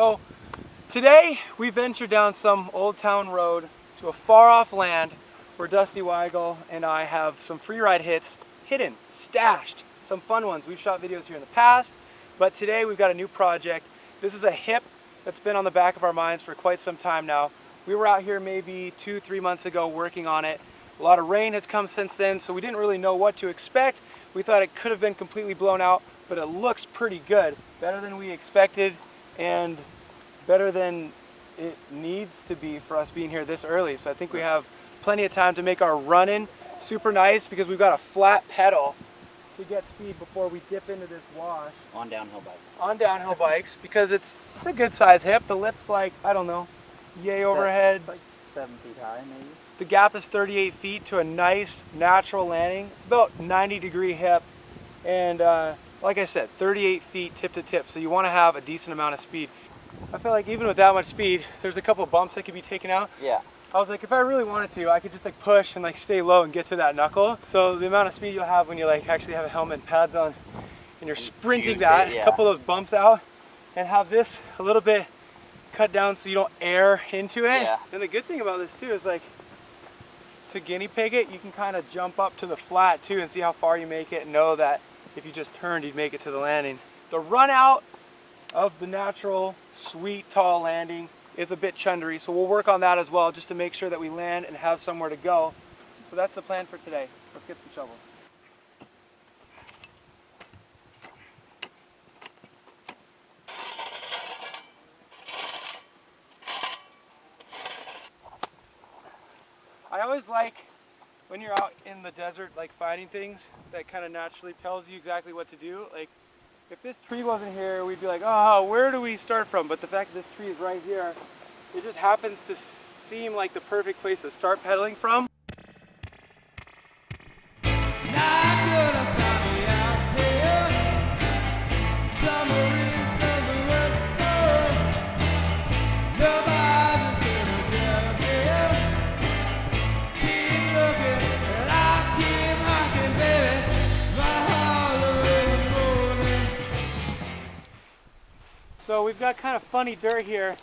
So today we ventured down some old town road to a far off land where Dusty Wygle and I have some free ride hits hidden, stashed, some fun ones. We've shot videos here in the past, but today we've got a new project. This is a hip that's been on the back of our minds for quite some time now. We were out here maybe 2-3 months ago working on it. A lot of rain has come since then, so we didn't really know what to expect. We thought it could have been completely blown out, but it looks pretty good. Better than we expected and better than it needs to be for us being here this early. So I think we have plenty of time to make our run-in super nice because we've got a flat pedal to get speed before we dip into this wash. On downhill bikes. On downhill bikes, because it's a good size hip. The lip's like, I don't know, yay overhead. Like 7 feet high maybe. The gap is 38 feet to a nice natural landing. It's about 90-degree hip, and like I said, 38 feet tip to tip, so you want to have a decent amount of speed. I feel like even with that much speed, there's a couple bumps that could be taken out. Yeah. I was like, if I really wanted to, I could just like push and like stay low and get to that knuckle. So the amount of speed you'll have when you like actually have a helmet and pads on and you're sprinting that, a couple of those bumps out, and have this a little bit cut down so you don't air into it. Yeah. And the good thing about this too is like, to guinea pig it, you can kind of jump up to the flat too and see how far you make it and know that if you just turned, you'd make it to the landing. The run out of the natural, sweet, tall landing is a bit chundery, so we'll work on that as well just to make sure that we land and have somewhere to go. So that's the plan for today. Let's get some shovels. I always like when you're out in the desert like finding things that kind of naturally tells you exactly what to do. Like if this tree wasn't here, we'd be like, oh, where do we start from? But the fact that this tree is right here, it just happens to seem like the perfect place to start pedaling from. So we've got kind of funny dirt here,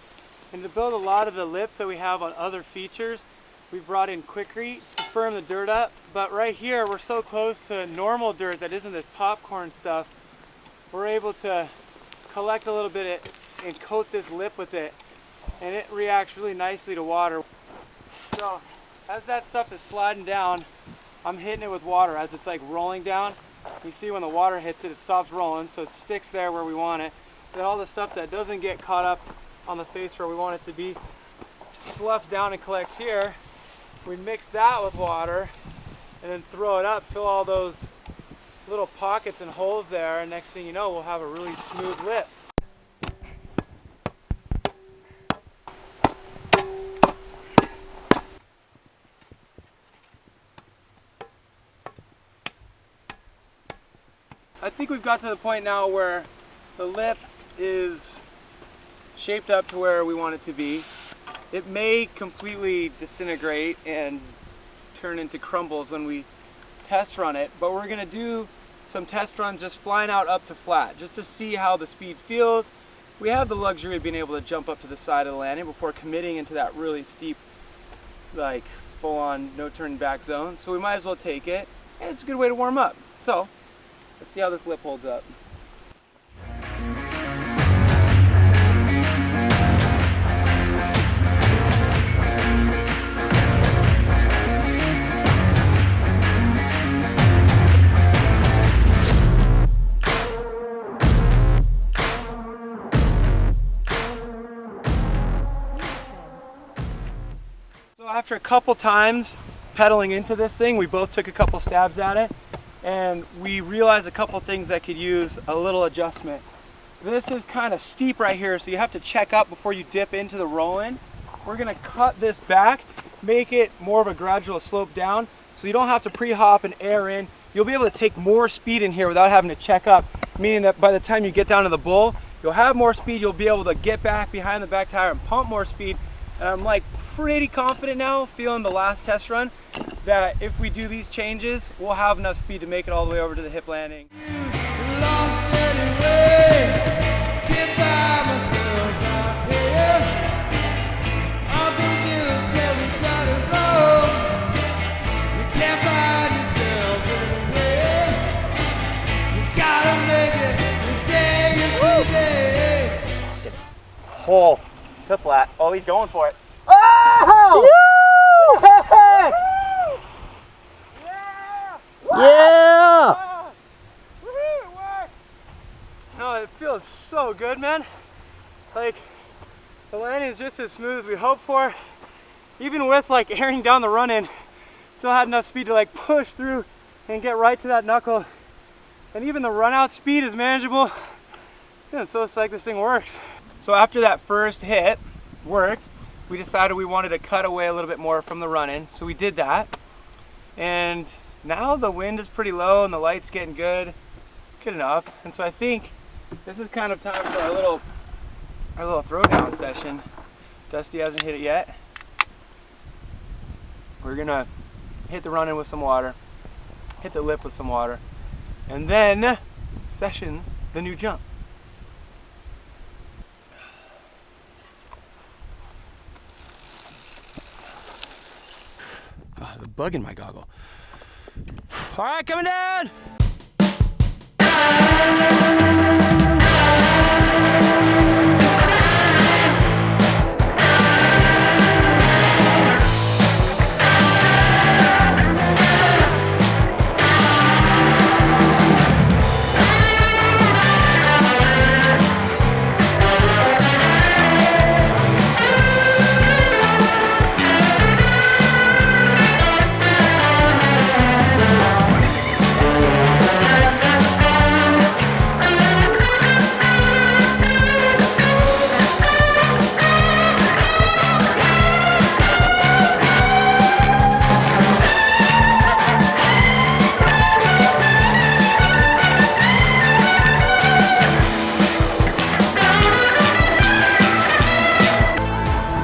and to build a lot of the lips that we have on other features, we brought in Quikrete to firm the dirt up. But right here, we're so close to normal dirt that isn't this popcorn stuff, we're able to collect a little bit and coat this lip with it, and it reacts really nicely to water. So as that stuff is sliding down, I'm hitting it with water as it's like rolling down. You see when the water hits it, it stops rolling, so it sticks there where we want it. Then all the stuff that doesn't get caught up on the face where we want it to be sloughs down and collects here. We mix that with water and then throw it up, fill all those little pockets and holes there, and next thing you know, we'll have a really smooth lip. I think we've got to the point now where the lip is shaped up to where we want it to be. It may completely disintegrate and turn into crumbles when we test run it, but we're gonna do some test runs just flying out up to flat, just to see how the speed feels. We have the luxury of being able to jump up to the side of the landing before committing into that really steep, like full-on no turning back zone, so we might as well take it, and it's a good way to warm up. So let's see how this lip holds up. After a couple times pedaling into this thing, we both took a couple stabs at it, and we realized a couple things that could use a little adjustment. This is kind of steep right here, so you have to check up before you dip into the roll-in. We're gonna cut this back, make it more of a gradual slope down, so you don't have to pre-hop and air in. You'll be able to take more speed in here without having to check up, meaning that by the time you get down to the bowl, you'll have more speed, you'll be able to get back behind the back tire and pump more speed. And I'm like pretty confident now, feeling the last test run, that if we do these changes, we'll have enough speed to make it all the way over to the hip landing. Lost anyway, get by myself. hole to flat. Oh, he's going for it. Oh! Yeah! Yeah! Woohoo, it worked! No, it feels so good, man. Like, the landing is just as smooth as we hoped for. Even with like airing down the run in, still had enough speed to like push through and get right to that knuckle. And even the run out speed is manageable. Yeah, so it's like this thing works. So after that first hit worked, we decided we wanted to cut away a little bit more from the run in. So we did that. And now the wind is pretty low and the light's getting good enough. And so I think this is kind of time for our little throwdown session. Dusty hasn't hit it yet. We're gonna hit the run in with some water, hit the lip with some water, and then session the new jump. The bug in my goggle. All right, coming down.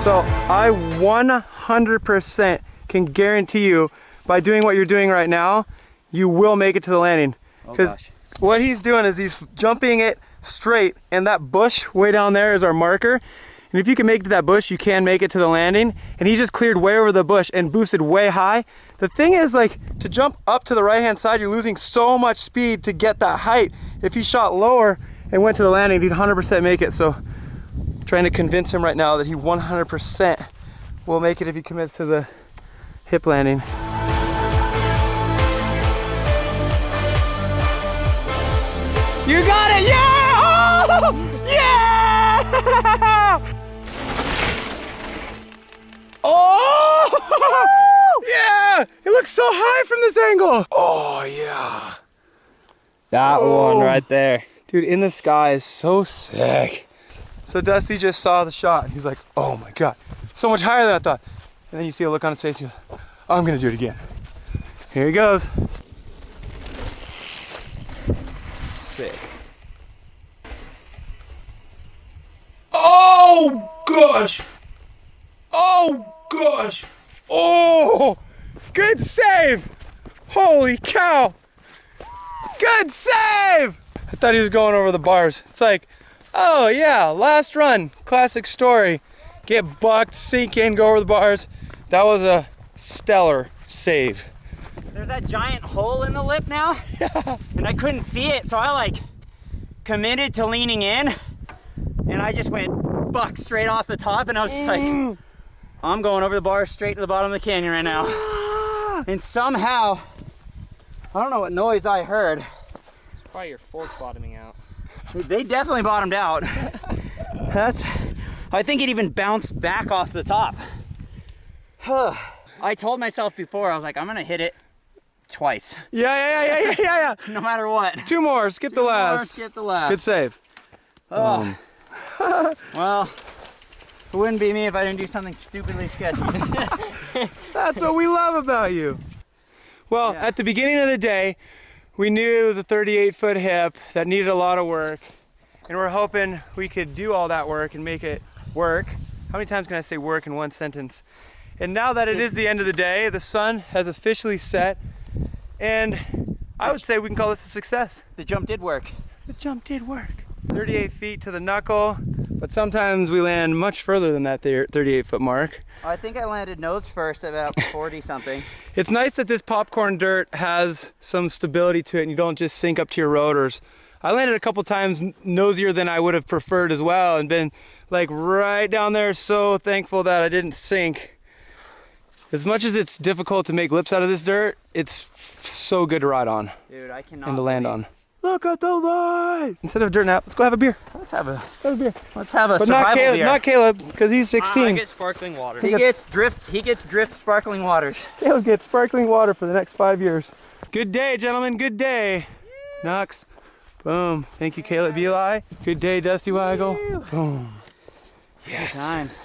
So I 100% can guarantee you by doing what you're doing right now, you will make it to the landing. Because what he's doing is he's jumping it straight, and that bush way down there is our marker. And if you can make it to that bush, you can make it to the landing. And he just cleared way over the bush and boosted way high. The thing is, like, to jump up to the right-hand side, you're losing so much speed to get that height. If he shot lower and went to the landing, he'd 100% make it. So trying to convince him right now that he 100% will make it if he commits to the hip landing. You got it! Yeah! Oh! Yeah! Oh! Yeah! It looks so high from this angle. Oh yeah! That one right there. Dude, in the sky is so sick. So Dusty just saw the shot and he's like, oh my God, so much higher than I thought. And then you see a look on his face and he goes, oh, I'm gonna do it again. Here he goes. Sick. Oh gosh. Oh gosh. Oh, good save. Holy cow. Good save. I thought he was going over the bars. It's like, oh yeah, last run, classic story. Get bucked, sink in, go over the bars. That was a stellar save. There's that giant hole in the lip now, and I couldn't see it, so I like committed to leaning in, and I just went buck straight off the top, and I was just like, I'm going over the bars straight to the bottom of the canyon right now. And somehow, I don't know what noise I heard. It's probably your fork bottoming out. They definitely bottomed out. I think it even bounced back off the top. I told myself before, I was like, I'm gonna hit it twice. Yeah. No matter what. Two more, skip the last. Skip the last. Good save. Oh. Well, it wouldn't be me if I didn't do something stupidly sketchy. That's what we love about you. Well, Yeah. At the beginning of the day, we knew it was a 38-foot hip that needed a lot of work, and we're hoping we could do all that work and make it work. How many times can I say work in one sentence? And now that it is the end of the day, the sun has officially set, and I would say we can call this a success. The jump did work. The jump did work. 38 feet to the knuckle, but sometimes we land much further than that 38-foot mark. I think I landed nose first at about 40 something. It's nice that this popcorn dirt has some stability to it and you don't just sink up to your rotors. I landed a couple times nosier than I would have preferred as well, and been like right down there. So thankful that I didn't sink. As much as it's difficult to make lips out of this dirt, it's so good to ride on. Dude, I cannot. And to land on. Look at the light! Instead of a dirt nap, let's go have a beer. Let's have a beer. Let's have a But survival beer. not Caleb, because he's 16. I get sparkling water. He gets drift sparkling waters. Caleb gets sparkling water for the next 5 years. Good day, gentlemen. Good day. Knox. Boom. Thank you, Caleb Eli. Good day, Dusty Wygle. Boom. Yes. Good times.